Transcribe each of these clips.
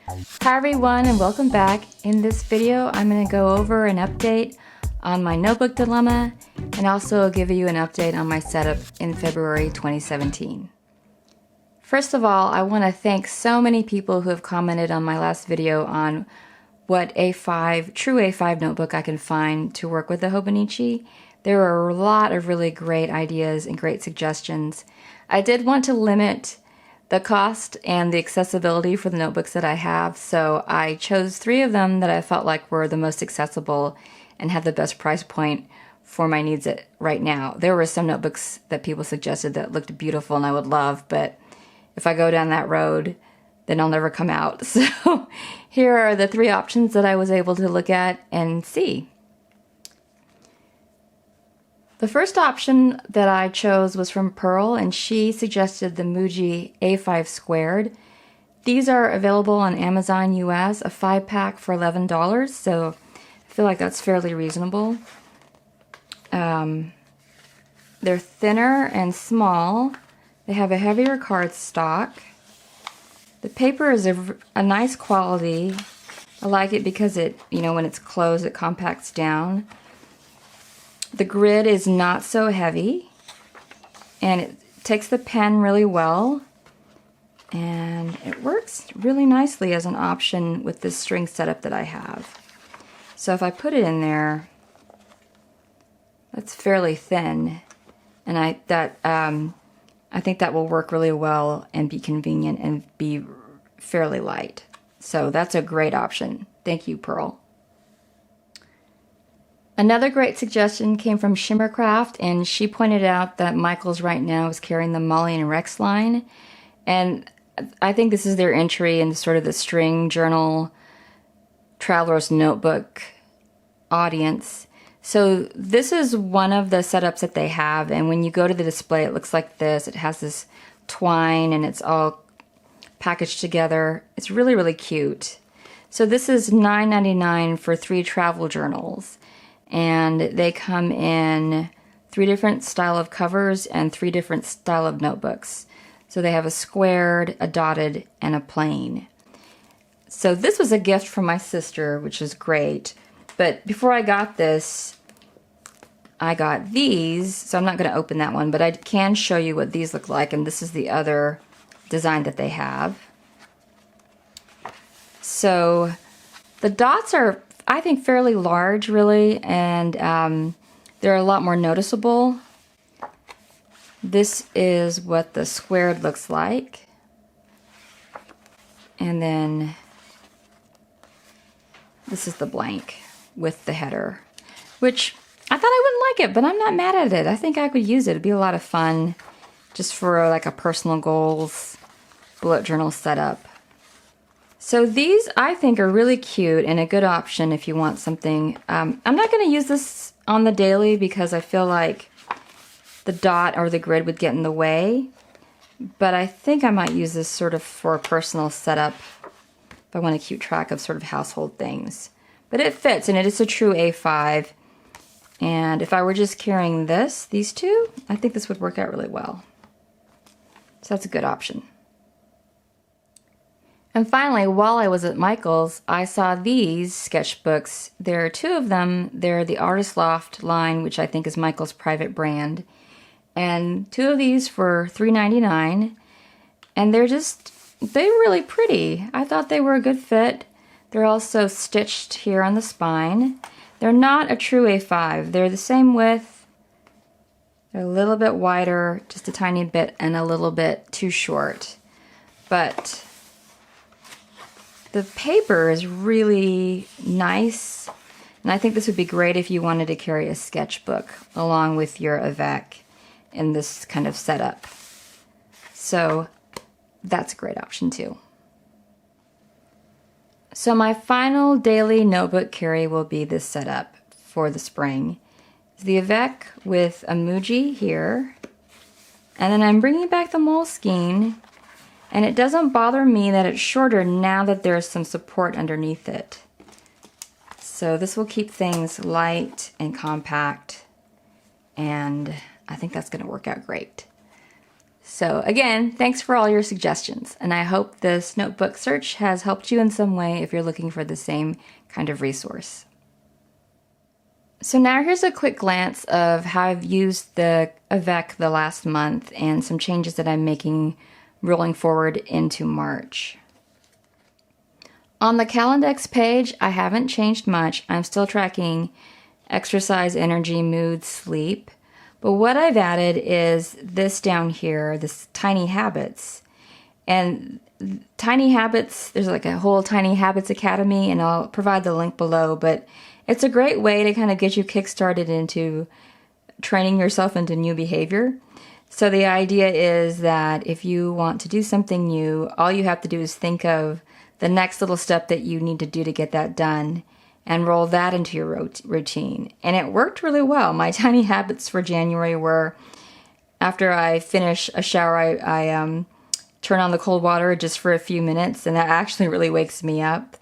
Hi everyone and welcome back. In this video I'm going to go over an update on my notebook dilemma and also give you an update on my setup in February 2017. First of all, I want to thank so many people who have commented on my last video on what true A5 notebook I can find to work with the Hobonichi. There are a lot of really great ideas and great suggestions. I did want to limit the cost and the accessibility for the notebooks that I have, so I chose 3 of them that I felt like were the most accessible and had the best price point for my needs right now. There were some notebooks that people suggested that looked beautiful and I would love, but if I go down that road, then I'll never come out. So here are the 3 options that I was able to look at and see. The first option that I chose was from Pearl, and she suggested the MUJI A5 squared. These are available on Amazon US, a 5-pack for $11, so I feel like that's fairly reasonable. They're thinner and small. They have a heavier cardstock. The paper is a nice quality. I like it because it, when it's closed, it compacts down. The grid is not so heavy, and it takes the pen really well, and it works really nicely as an option with this string setup that I have. So if I put it in there, that's fairly thin, and I think that will work really well and be convenient and be fairly light. So that's a great option. Thank you, Pearl. Another great suggestion came from Shimmercraft, and she pointed out that Michaels right now is carrying the Molly and Rex line, and I think this is their entry into sort of the string journal traveler's notebook audience. So this is one of the setups that they have, and when you go to the display it looks like this. It has this twine and it's all packaged together. It's really, really cute. So this is $9.99 for 3 travel journals. And they come in 3 different style of covers and 3 different style of notebooks. So they have a squared, a dotted, and a plain. So this was a gift from my sister, which is great. But before I got this, I got these. So I'm not going to open that one, but I can show you what these look like. And this is the other design that they have. So the dots are, I think, fairly large, really, and they're a lot more noticeable. This is what the squared looks like. And then this is the blank with the header, which I thought I wouldn't like it, but I'm not mad at it. I think I could use it. It'd be a lot of fun just for like a personal goals bullet journal setup. So these, I think, are really cute and a good option if you want something. I'm not going to use this on the daily because I feel like the dot or the grid would get in the way. But I think I might use this sort of for a personal setup if I want to keep track of sort of household things. But it fits, and it is a true A5. And if I were just carrying these 2, I think this would work out really well. So that's a good option. And finally, while I was at Michael's, I saw these sketchbooks. There are 2 of them. They're the Artist Loft line, which I think is Michael's private brand. And 2 of these for $3.99. And they're really pretty. I thought they were a good fit. They're also stitched here on the spine. They're not a true A5. They're the same width. They're a little bit wider, just a tiny bit, and a little bit too short. But the paper is really nice, and I think this would be great if you wanted to carry a sketchbook along with your avec in this kind of setup. So that's a great option too. So my final daily notebook carry will be this setup for the spring. It's the avec with a MUJI here, and then I'm bringing back the Moleskine. And it doesn't bother me that it's shorter now that there's some support underneath it. So this will keep things light and compact, and I think that's going to work out great. So again, thanks for all your suggestions, and I hope this notebook search has helped you in some way if you're looking for the same kind of resource. So now here's a quick glance of how I've used the avec the last month and some changes that I'm making rolling forward into March. On the CALENDEX page, I haven't changed much. I'm still tracking exercise, energy, mood, sleep. But what I've added is this down here, this tiny habits. And tiny habits, there's like a whole Tiny Habits Academy, and I'll provide the link below, but it's a great way to kind of get you kick-started into training yourself into new behavior. So the idea is that if you want to do something new, all you have to do is think of the next little step that you need to do to get that done and roll that into your routine. And it worked really well. My tiny habits for January were, after I finish a shower, I turn on the cold water just for a few minutes, and that actually really wakes me up.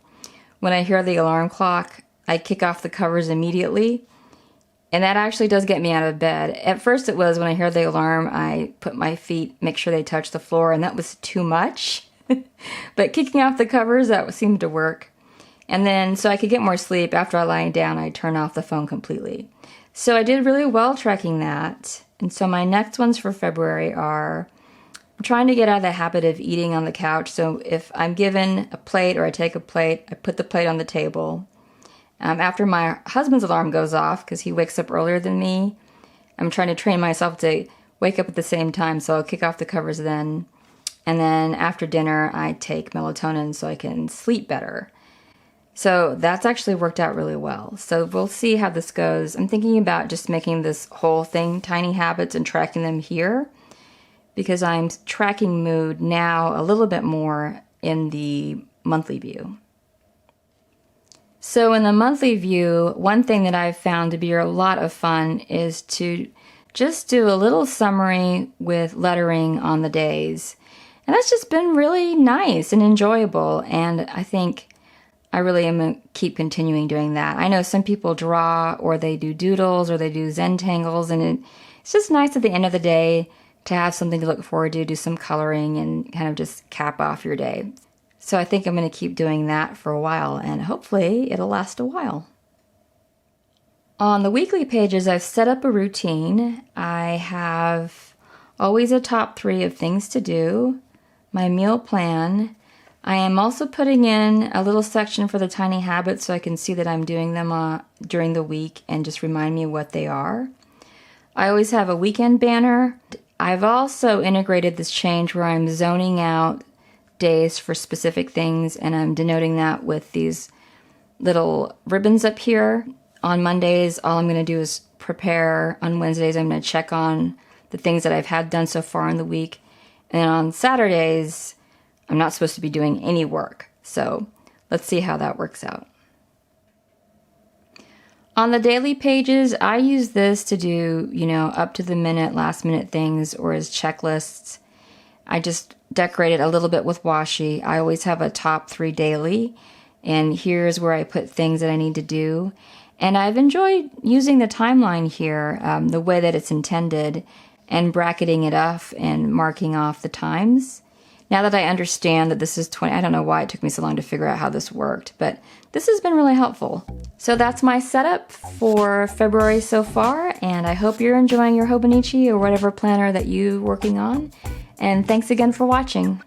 When I hear the alarm clock, I kick off the covers immediately, and that actually does get me out of bed. At first it was when I hear the alarm, I put my feet, make sure they touch the floor, and that was too much. But kicking off the covers, that seemed to work. And then, so I could get more sleep, after I lie down, I turn off the phone completely. So I did really well tracking that. And so my next ones for February are, I'm trying to get out of the habit of eating on the couch. So if I'm given a plate or I take a plate, I put the plate on the table. After my husband's alarm goes off, because he wakes up earlier than me, I'm trying to train myself to wake up at the same time, so I'll kick off the covers then. And then after dinner, I take melatonin so I can sleep better. So that's actually worked out really well. So we'll see how this goes. I'm thinking about just making this whole thing tiny habits and tracking them here, because I'm tracking mood now a little bit more in the monthly view. So in the monthly view, one thing that I've found to be a lot of fun is to just do a little summary with lettering on the days. And that's just been really nice and enjoyable, and I think I really am going to keep continuing doing that. I know some people draw, or they do doodles, or they do Zentangles, and it's just nice at the end of the day to have something to look forward to, do some coloring, and kind of just cap off your day. So I think I'm going to keep doing that for a while, and hopefully it'll last a while. On the weekly pages, I've set up a routine. I have always a top 3 of things to do, my meal plan. I am also putting in a little section for the tiny habits so I can see that I'm doing them during the week and just remind me what they are. I always have a weekend banner. I've also integrated this change where I'm zoning out days for specific things, and I'm denoting that with these little ribbons up here. On Mondays, all I'm going to do is prepare. On Wednesdays, I'm going to check on the things that I've had done so far in the week. And on Saturdays, I'm not supposed to be doing any work. So let's see how that works out. On the daily pages, I use this to do, up to the minute, last minute things, or as checklists. I just decorated a little bit with washi. I always have a top 3 daily, and here's where I put things that I need to do. And I've enjoyed using the timeline here, the way that it's intended, and bracketing it up and marking off the times. Now that I understand that this is 20, I don't know why it took me so long to figure out how this worked, but this has been really helpful. So that's my setup for February so far, and I hope you're enjoying your Hobonichi or whatever planner that you're working on. And thanks again for watching.